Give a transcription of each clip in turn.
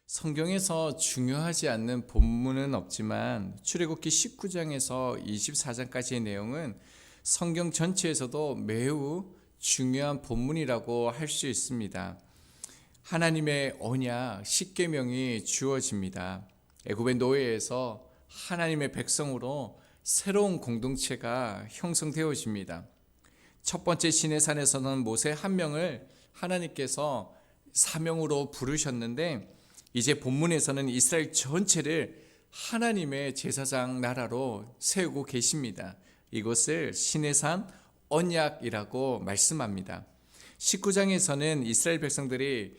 성경에서 중요하지 않는 본문은 없지만 출애굽기 19장에서 24장까지의 내용은 성경 전체에서도 매우 중요한 본문이라고 할 수 있습니다. 하나님의 언약 십계명이 주어집니다. 애굽의 노예에서 하나님의 백성으로 새로운 공동체가 형성되어집니다. 첫 번째 시내산에서는 모세 한 명을 하나님께서 사명으로 부르셨는데, 이제 본문에서는 이스라엘 전체를 하나님의 제사장 나라로 세우고 계십니다. 이것을 시내산 언약이라고 말씀합니다. 19장에서는 이스라엘 백성들이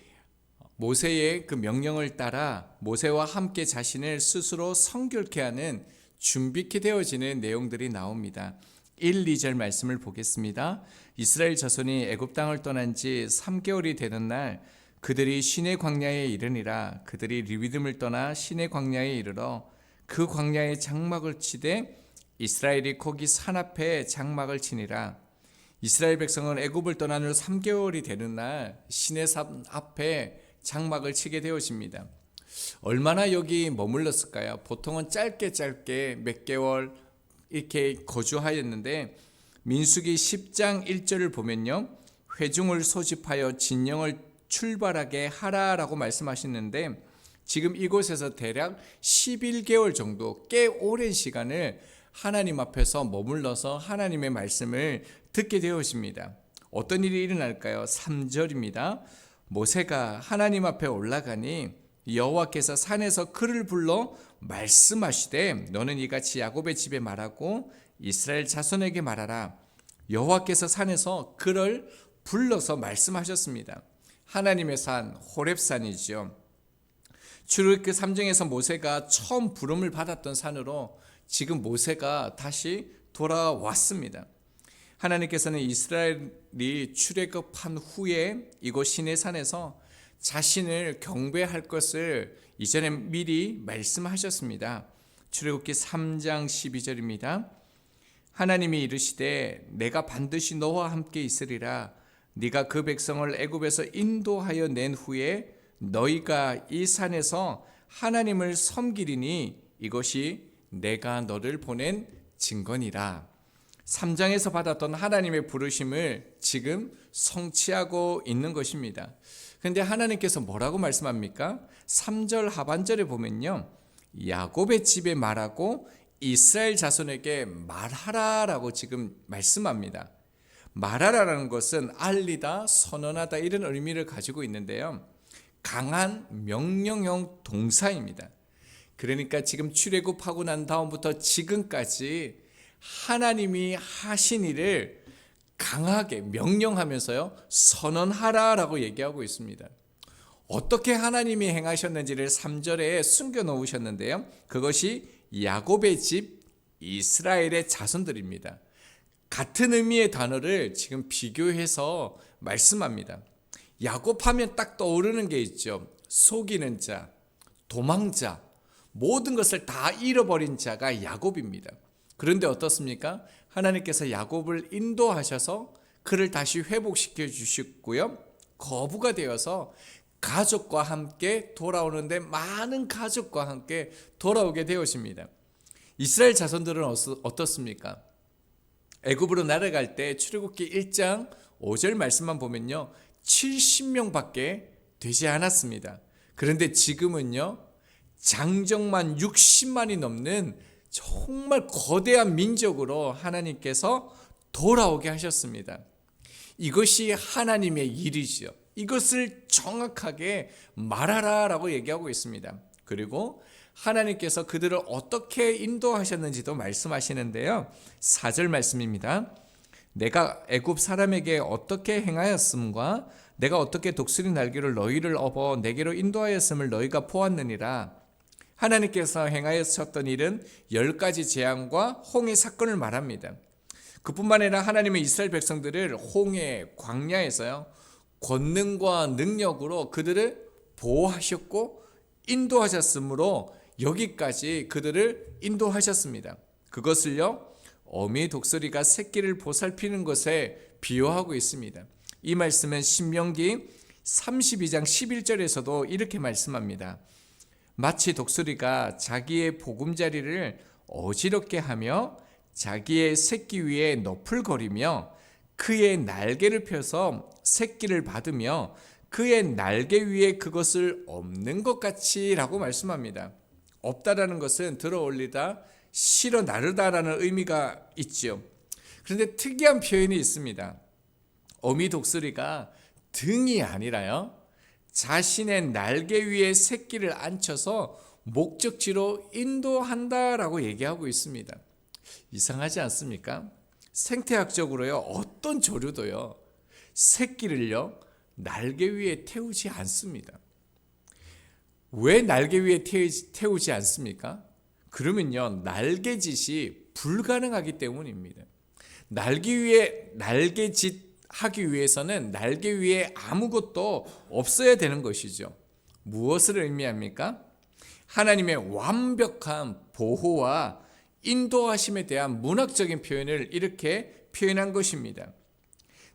모세의 그 명령을 따라 모세와 함께 자신을 스스로 성결케 하는 준비케 되어지는 내용들이 나옵니다. 1, 2절 말씀을 보겠습니다. 이스라엘 자손이 애굽 땅을 떠난 지 3개월이 되는 날 그들이 시내 광야에 이르니라. 그들이 리비딤을 떠나 시내 광야에 이르러 그 광야에 장막을 치되 이스라엘이 거기 산 앞에 장막을 치니라. 이스라엘 백성은 애굽을 떠난 후 3개월이 되는 날 시내산 앞에 장막을 치게 되어집니다. 얼마나 여기 머물렀을까요? 보통은 짧게 몇 개월 이렇게 거주하였는데, 민수기 10장 1절을 보면요, 회중을 소집하여 진영을 출발하게 하라라고 말씀하시는데, 지금 이곳에서 대략 11개월 정도 꽤 오랜 시간을 하나님 앞에서 머물러서 하나님의 말씀을 듣게 되어집니다. 어떤 일이 일어날까요? 3절입니다. 모세가 하나님 앞에 올라가니 여호와께서 산에서 그를 불러 말씀하시되 너는 이같이 야곱의 집에 말하고 이스라엘 자손에게 말하라. 여호와께서 산에서 그를 불러서 말씀하셨습니다. 하나님의 산 호렙산이죠. 출애굽기 3장에서 모세가 처음 부름을 받았던 산으로 지금 모세가 다시 돌아왔습니다. 하나님께서는 이스라엘이 출애굽한 후에 이곳 시내산에서 자신을 경배할 것을 이전에 미리 말씀하셨습니다. 출애굽기 3장 12절입니다. 하나님이 이르시되 내가 반드시 너와 함께 있으리라. 네가 그 백성을 애굽에서 인도하여 낸 후에 너희가 이 산에서 하나님을 섬기리니 이것이 내가 너를 보낸 증거니라. 3장에서 받았던 하나님의 부르심을 지금 성취하고 있는 것입니다. 그런데 하나님께서 뭐라고 말씀합니까? 3절 하반절에 보면요, 야곱의 집에 말하고 이스라엘 자손에게 말하라라고 지금 말씀합니다. 말하라라는 것은 알리다, 선언하다 이런 의미를 가지고 있는데요, 강한 명령형 동사입니다. 그러니까 지금 출애굽하고 난 다음부터 지금까지 하나님이 하신 일을 강하게 명령하면서요, 선언하라라고 얘기하고 있습니다. 어떻게 하나님이 행하셨는지를 3절에 숨겨 놓으셨는데요, 그것이 야곱의 집 이스라엘의 자손들입니다. 같은 의미의 단어를 지금 비교해서 말씀합니다. 야곱하면 딱 떠오르는 게 있죠. 속이는 자, 도망자, 모든 것을 다 잃어버린 자가 야곱입니다. 그런데 어떻습니까? 하나님께서 야곱을 인도하셔서 그를 다시 회복시켜 주셨고요, 거부가 되어서 가족과 함께 돌아오는데 많은 가족과 함께 돌아오게 되었습니다. 이스라엘 자손들은 어떻습니까? 애굽으로 날아갈 때 출애굽기 1장 5절 말씀만 보면요, 70명밖에 되지 않았습니다. 그런데 지금은요, 장정만 60만이 넘는 정말 거대한 민족으로 하나님께서 돌아오게 하셨습니다. 이것이 하나님의 일이지요. 이것을 정확하게 말하라라고 얘기하고 있습니다. 그리고 하나님께서 그들을 어떻게 인도하셨는지도 말씀하시는데요, 4절 말씀입니다. 내가 애굽 사람에게 어떻게 행하였음과 내가 어떻게 독수리 날개로 너희를 업어 내게로 인도하였음을 너희가 보았느니라. 하나님께서 행하셨던 일은 10가지 재앙과 홍해 사건을 말합니다. 그뿐만 아니라 하나님의 이스라엘 백성들을 홍해 광야에서요, 권능과 능력으로 그들을 보호하셨고 인도하셨으므로 여기까지 그들을 인도하셨습니다. 그것을요, 어미 독수리가 새끼를 보살피는 것에 비유하고 있습니다. 이 말씀은 신명기 32장 11절에서도 이렇게 말씀합니다. 마치 독수리가 자기의 보금자리를 어지럽게 하며 자기의 새끼 위에 너풀거리며 그의 날개를 펴서 새끼를 받으며 그의 날개 위에 그것을 엎는 것 같이 라고 말씀합니다. 엎다라는 것은 들어 올리다, 실어 나르다라는 의미가 있죠. 그런데 특이한 표현이 있습니다. 어미 독수리가 등이 아니라요, 자신의 날개 위에 새끼를 앉혀서 목적지로 인도한다라고 얘기하고 있습니다. 이상하지 않습니까? 생태학적으로요, 어떤 조류도요, 새끼를요, 날개 위에 태우지 않습니다. 왜 날개 위에 태우지 않습니까? 그러면요, 날개짓이 불가능하기 때문입니다. 날개짓 하기 위해서는 날개 위에 아무것도 없어야 되는 것이죠. 무엇을 의미합니까? 하나님의 완벽한 보호와 인도하심에 대한 문학적인 표현을 이렇게 표현한 것입니다.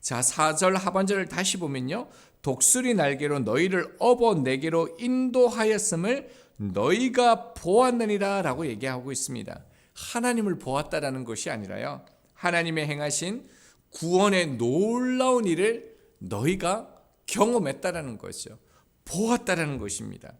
자, 4절 하반절을 다시 보면요, 독수리 날개로 너희를 업어 내게로 인도하였음을 너희가 보았느니라 라고 얘기하고 있습니다. 하나님을 보았다라는 것이 아니라요, 하나님의 행하신 구원의 놀라운 일을 너희가 경험했다라는 거죠. 보았다라는 것입니다.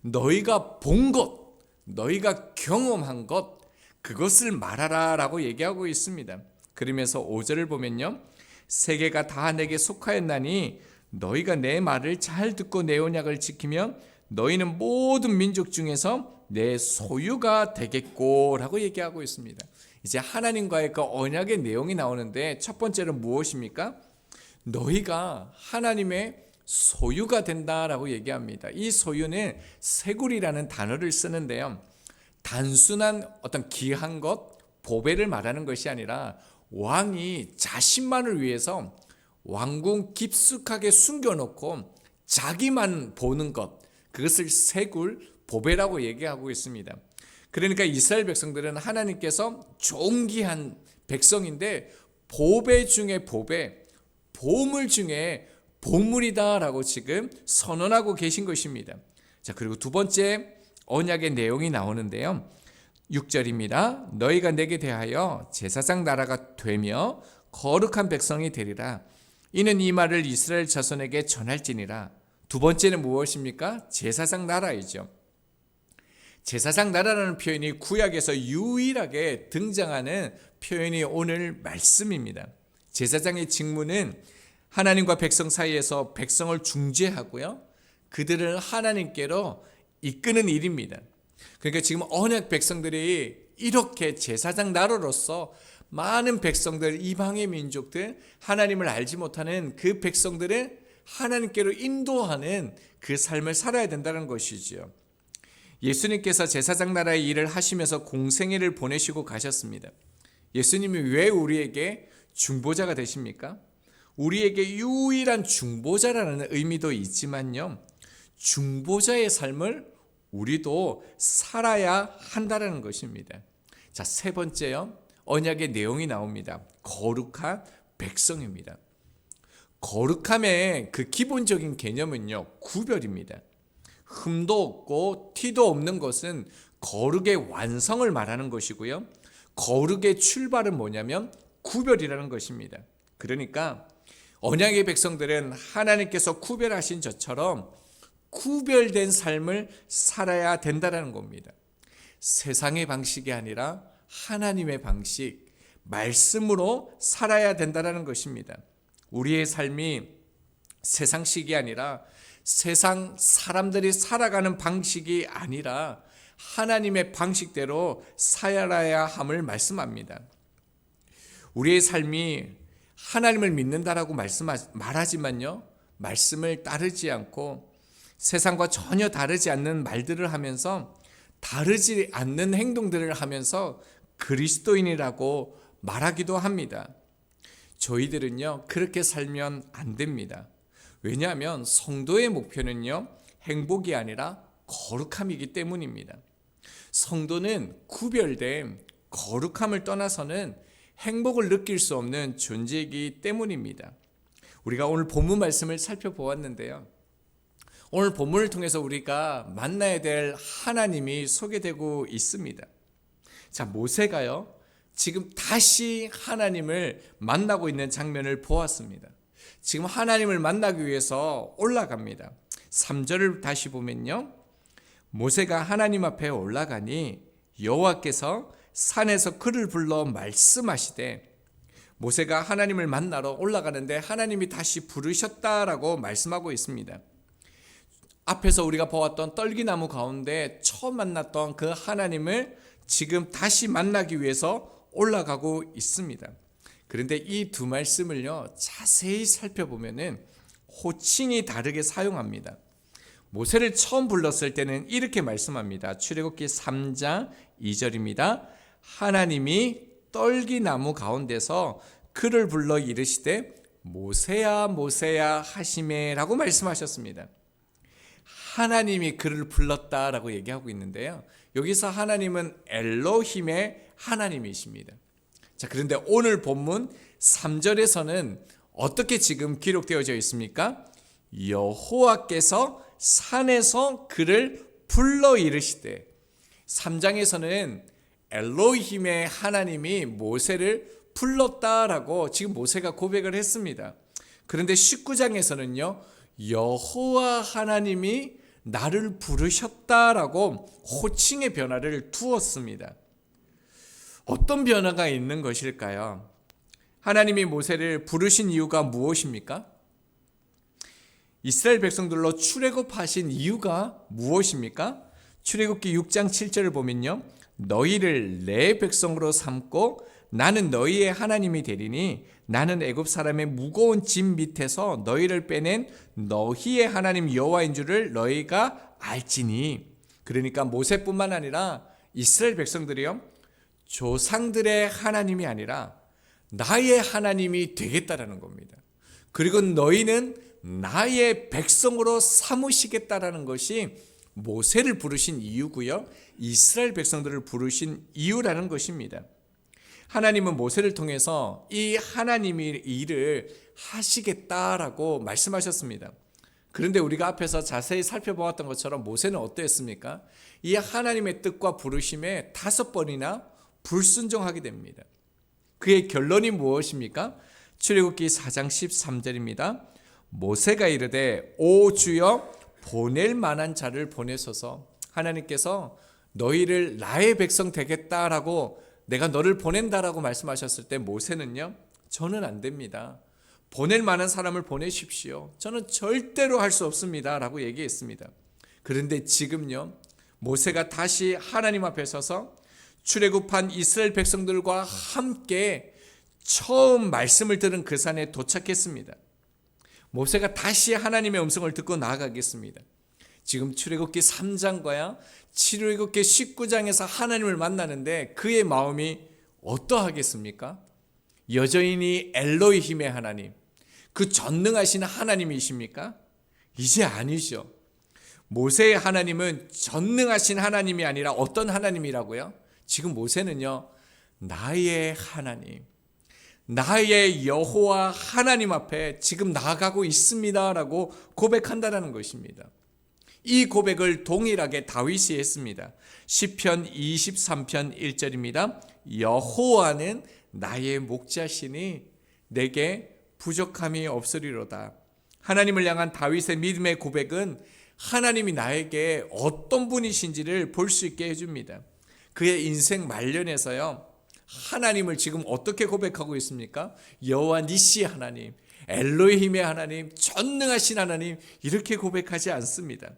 너희가 본 것, 너희가 경험한 것, 그것을 말하라 라고 얘기하고 있습니다. 그러면서 5절을 보면요, 세계가 다 내게 속하였나니 너희가 내 말을 잘 듣고 내 언약을 지키면 너희는 모든 민족 중에서 내 소유가 되겠고 라고 얘기하고 있습니다. 이제 하나님과의 그 언약의 내용이 나오는데, 첫 번째는 무엇입니까? 너희가 하나님의 소유가 된다라고 얘기합니다. 이 소유는 세굴이라는 단어를 쓰는데요, 단순한 어떤 귀한 것, 보배를 말하는 것이 아니라 왕이 자신만을 위해서 왕궁 깊숙하게 숨겨놓고 자기만 보는 것, 그것을 세굴, 보배라고 얘기하고 있습니다. 그러니까 이스라엘 백성들은 하나님께서 존귀한 백성인데 보배 중에 보배, 보물 중에 보물이다라고 지금 선언하고 계신 것입니다. 자, 그리고 두 번째 언약의 내용이 나오는데요, 6절입니다. 너희가 내게 대하여 제사장 나라가 되며 거룩한 백성이 되리라. 이는 이 말을 이스라엘 자손에게 전할지니라. 두 번째는 무엇입니까? 제사장 나라이죠. 제사장 나라라는 표현이 구약에서 유일하게 등장하는 표현이 오늘 말씀입니다. 제사장의 직무는 하나님과 백성 사이에서 백성을 중재하고요, 그들을 하나님께로 이끄는 일입니다. 그러니까 지금 언약 백성들이 이렇게 제사장 나라로서 많은 백성들, 이방의 민족들, 하나님을 알지 못하는 그 백성들을 하나님께로 인도하는 그 삶을 살아야 된다는 것이지요. 예수님께서 제사장 나라의 일을 하시면서 공생애를 보내시고 가셨습니다. 예수님이 왜 우리에게 중보자가 되십니까? 우리에게 유일한 중보자라는 의미도 있지만요, 중보자의 삶을 우리도 살아야 한다는 것입니다. 자, 세 번째요, 언약의 내용이 나옵니다. 거룩한 백성입니다. 거룩함의 그 기본적인 개념은요, 구별입니다. 흠도 없고 티도 없는 것은 거룩의 완성을 말하는 것이고요, 거룩의 출발은 뭐냐면 구별이라는 것입니다. 그러니까 언약의 백성들은 하나님께서 구별하신 저처럼 구별된 삶을 살아야 된다는 겁니다. 세상의 방식이 아니라 하나님의 방식, 말씀으로 살아야 된다는 것입니다. 우리의 삶이 세상식이 아니라, 세상 사람들이 살아가는 방식이 아니라 하나님의 방식대로 살아야 함을 말씀합니다. 우리의 삶이 하나님을 믿는다라고 말하지만요, 말씀을 따르지 않고 세상과 전혀 다르지 않는 말들을 하면서, 다르지 않는 행동들을 하면서 그리스도인이라고 말하기도 합니다. 저희들은요, 그렇게 살면 안 됩니다. 왜냐하면 성도의 목표는요, 행복이 아니라 거룩함이기 때문입니다. 성도는 구별된 거룩함을 떠나서는 행복을 느낄 수 없는 존재이기 때문입니다. 우리가 오늘 본문 말씀을 살펴보았는데요. 오늘 본문을 통해서 우리가 만나야 될 하나님이 소개되고 있습니다. 자, 모세가요, 지금 다시 하나님을 만나고 있는 장면을 보았습니다. 지금 하나님을 만나기 위해서 올라갑니다. 3절을 다시 보면요. 모세가 하나님 앞에 올라가니 여호와께서 산에서 그를 불러 말씀하시되, 모세가 하나님을 만나러 올라가는데 하나님이 다시 부르셨다라고 말씀하고 있습니다. 앞에서 우리가 보았던 떨기나무 가운데 처음 만났던 그 하나님을 지금 다시 만나기 위해서 올라가고 있습니다. 그런데 이 두 말씀을요, 자세히 살펴보면은 호칭이 다르게 사용합니다. 모세를 처음 불렀을 때는 이렇게 말씀합니다. 출애굽기 3장 2절입니다. 하나님이 떨기나무 가운데서 그를 불러 이르시되 모세야 모세야 하시매라고 말씀하셨습니다. 하나님이 그를 불렀다라고 얘기하고 있는데요. 여기서 하나님은 엘로힘의 하나님이십니다. 자, 그런데 오늘 본문 3절에서는 어떻게 지금 기록되어져 있습니까? 여호와께서 산에서 그를 불러 이르시되, 3장에서는 엘로힘의 하나님이 모세를 불렀다라고 지금 모세가 고백을 했습니다. 그런데 19장에서는요, 여호와 하나님이 나를 부르셨다라고 호칭의 변화를 두었습니다. 어떤 변화가 있는 것일까요? 하나님이 모세를 부르신 이유가 무엇입니까? 이스라엘 백성들로 출애굽하신 이유가 무엇입니까? 출애굽기 6장 7절을 보면요, 너희를 내 백성으로 삼고 나는 너희의 하나님이 되리니 나는 애굽 사람의 무거운 짐 밑에서 너희를 빼낸 너희의 하나님 여호와인 줄을 너희가 알지니. 그러니까 모세뿐만 아니라 이스라엘 백성들이요, 조상들의 하나님이 아니라 나의 하나님이 되겠다라는 겁니다. 그리고 너희는 나의 백성으로 삼으시겠다라는 것이 모세를 부르신 이유고요, 이스라엘 백성들을 부르신 이유라는 것입니다. 하나님은 모세를 통해서 이 하나님의 일을 하시겠다라고 말씀하셨습니다. 그런데 우리가 앞에서 자세히 살펴보았던 것처럼 모세는 어떠했습니까? 이 하나님의 뜻과 부르심에 5번이나 불순종하게 됩니다. 그의 결론이 무엇입니까? 출애굽기 4장 13절입니다. 모세가 이르되 오 주여 보낼 만한 자를 보내소서. 하나님께서 너희를 나의 백성 되겠다라고 내가 너를 보낸다라고 말씀하셨을 때 모세는요, 저는 안 됩니다. 보낼 만한 사람을 보내십시오. 저는 절대로 할 수 없습니다 라고 얘기했습니다. 그런데 지금요, 모세가 다시 하나님 앞에 서서 출애굽한 이스라엘 백성들과 함께 처음 말씀을 들은 그 산에 도착했습니다. 모세가 다시 하나님의 음성을 듣고 나아가겠습니다. 지금 출애굽기 3장과 출애굽기 19장에서 하나님을 만나는데 그의 마음이 어떠하겠습니까? 여전히 엘로힘의 하나님, 그 전능하신 하나님이십니까? 이제 아니죠. 모세의 하나님은 전능하신 하나님이 아니라 어떤 하나님이라고요? 지금 모세는요, 나의 하나님, 나의 여호와 하나님 앞에 지금 나아가고 있습니다라고 고백한다는 것입니다. 이 고백을 동일하게 다윗이 했습니다. 시편 23편 1절입니다. 여호와는 나의 목자시니 내게 부족함이 없으리로다. 하나님을 향한 다윗의 믿음의 고백은 하나님이 나에게 어떤 분이신지를 볼 수 있게 해줍니다. 그의 인생 말년에서요, 하나님을 지금 어떻게 고백하고 있습니까? 여호와 니시 하나님, 엘로힘의 하나님, 전능하신 하나님, 이렇게 고백하지 않습니다.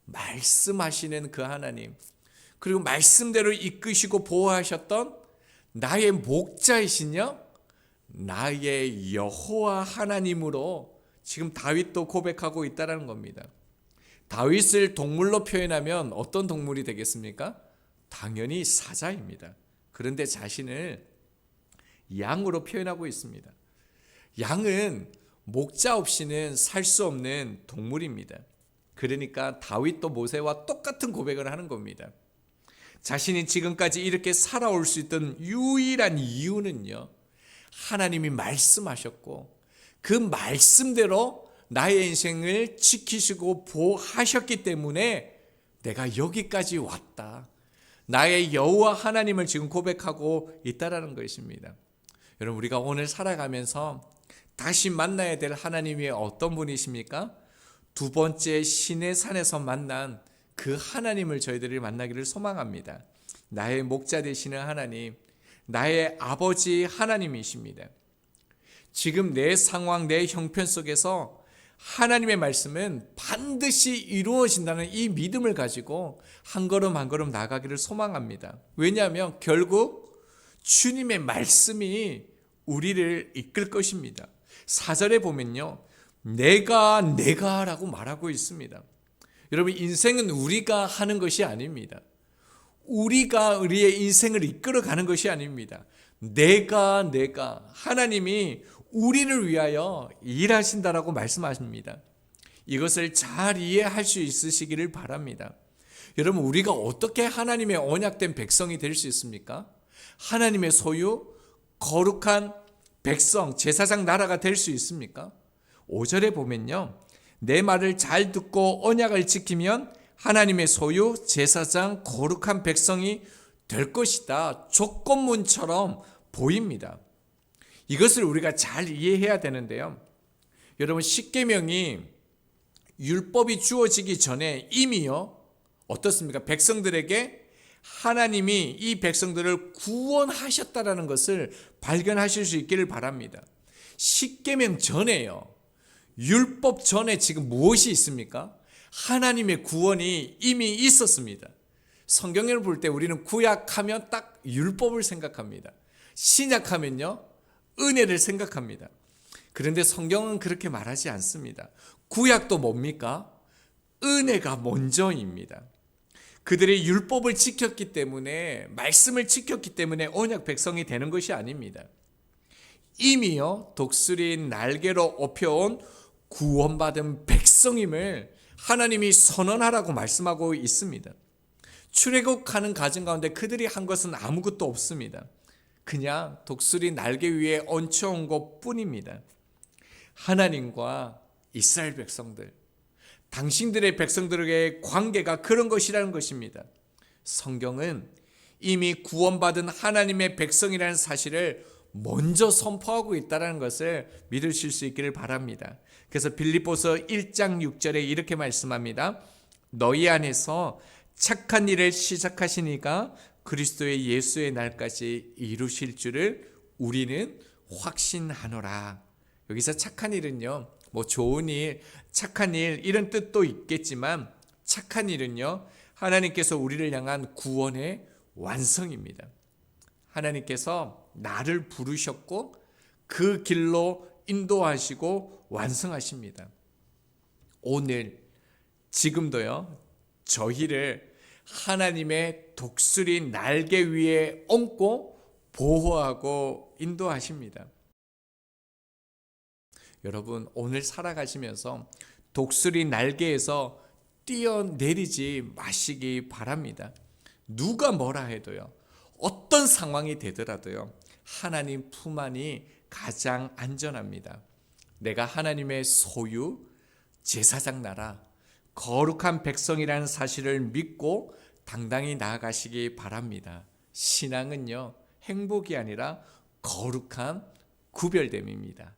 말씀하시는 그 하나님, 그리고 말씀대로 이끄시고 보호하셨던 나의 목자이시냐? 나의 여호와 하나님으로 지금 다윗도 고백하고 있다는 겁니다. 다윗을 동물로 표현하면 어떤 동물이 되겠습니까? 당연히 사자입니다. 그런데 자신을 양으로 표현하고 있습니다. 양은 목자 없이는 살 수 없는 동물입니다. 그러니까 다윗도 모세와 똑같은 고백을 하는 겁니다. 자신이 지금까지 이렇게 살아올 수 있던 유일한 이유는요, 하나님이 말씀하셨고 그 말씀대로 나의 인생을 지키시고 보호하셨기 때문에 내가 여기까지 왔다. 나의 여호와 하나님을 지금 고백하고 있다라는 것입니다. 여러분, 우리가 오늘 살아가면서 다시 만나야 될 하나님이 어떤 분이십니까? 두 번째 시내산에서 만난 그 하나님을 저희들이 만나기를 소망합니다. 나의 목자 되시는 하나님, 나의 아버지 하나님이십니다. 지금 내 상황, 내 형편 속에서 하나님의 말씀은 반드시 이루어진다는 이 믿음을 가지고 한 걸음 한 걸음 나가기를 소망합니다. 왜냐하면 결국 주님의 말씀이 우리를 이끌 것입니다. 4절에 보면요, 내가 라고 말하고 있습니다. 여러분, 인생은 우리가 하는 것이 아닙니다. 우리가 우리의 인생을 이끌어가는 것이 아닙니다. 내가 하나님이 우리를 위하여 일하신다라고 말씀하십니다. 이것을 잘 이해할 수 있으시기를 바랍니다. 여러분, 우리가 어떻게 하나님의 언약된 백성이 될 수 있습니까? 하나님의 소유, 거룩한 백성, 제사장 나라가 될 수 있습니까? 5절에 보면요, 내 말을 잘 듣고 언약을 지키면 하나님의 소유, 제사장, 거룩한 백성이 될 것이다. 조건문처럼 보입니다. 이것을 우리가 잘 이해해야 되는데요. 여러분, 십계명이 율법이 주어지기 전에 이미요, 어떻습니까? 백성들에게 하나님이 이 백성들을 구원하셨다라는 것을 발견하실 수 있기를 바랍니다. 십계명 전에요, 율법 전에 지금 무엇이 있습니까? 하나님의 구원이 이미 있었습니다. 성경을 볼 때 우리는 구약하면 딱 율법을 생각합니다. 신약하면요, 은혜를 생각합니다. 그런데 성경은 그렇게 말하지 않습니다. 구약도 뭡니까? 은혜가 먼저입니다. 그들이 율법을 지켰기 때문에, 말씀을 지켰기 때문에 언약 백성이 되는 것이 아닙니다. 이미요, 독수리 날개로 업혀온 구원받은 백성임을 하나님이 선언하라고 말씀하고 있습니다. 출애굽하는 과정 가운데 그들이 한 것은 아무것도 없습니다. 그냥 독수리 날개 위에 얹혀온 것 뿐입니다. 하나님과 이스라엘 백성들, 당신들의 백성들에게 관계가 그런 것이라는 것입니다. 성경은 이미 구원받은 하나님의 백성이라는 사실을 먼저 선포하고 있다는 것을 믿으실 수 있기를 바랍니다. 그래서 빌립보서 1장 6절에 이렇게 말씀합니다. 너희 안에서 착한 일을 시작하시니까 그리스도의 예수의 날까지 이루실 줄을 우리는 확신하노라. 여기서 착한 일은요, 뭐 좋은 일, 착한 일 이런 뜻도 있겠지만, 착한 일은요, 하나님께서 우리를 향한 구원의 완성입니다. 하나님께서 나를 부르셨고 그 길로 인도하시고 완성하십니다. 오늘 지금도요, 저희를 하나님의 독수리 날개 위에 얹고 보호하고 인도하십니다. 여러분, 오늘 살아가시면서 독수리 날개에서 뛰어내리지 마시기 바랍니다. 누가 뭐라 해도요, 어떤 상황이 되더라도요, 하나님 품 안이 가장 안전합니다. 내가 하나님의 소유, 제사장 나라, 거룩한 백성이라는 사실을 믿고 당당히 나아가시기 바랍니다. 신앙은요, 행복이 아니라 거룩한 구별됨입니다.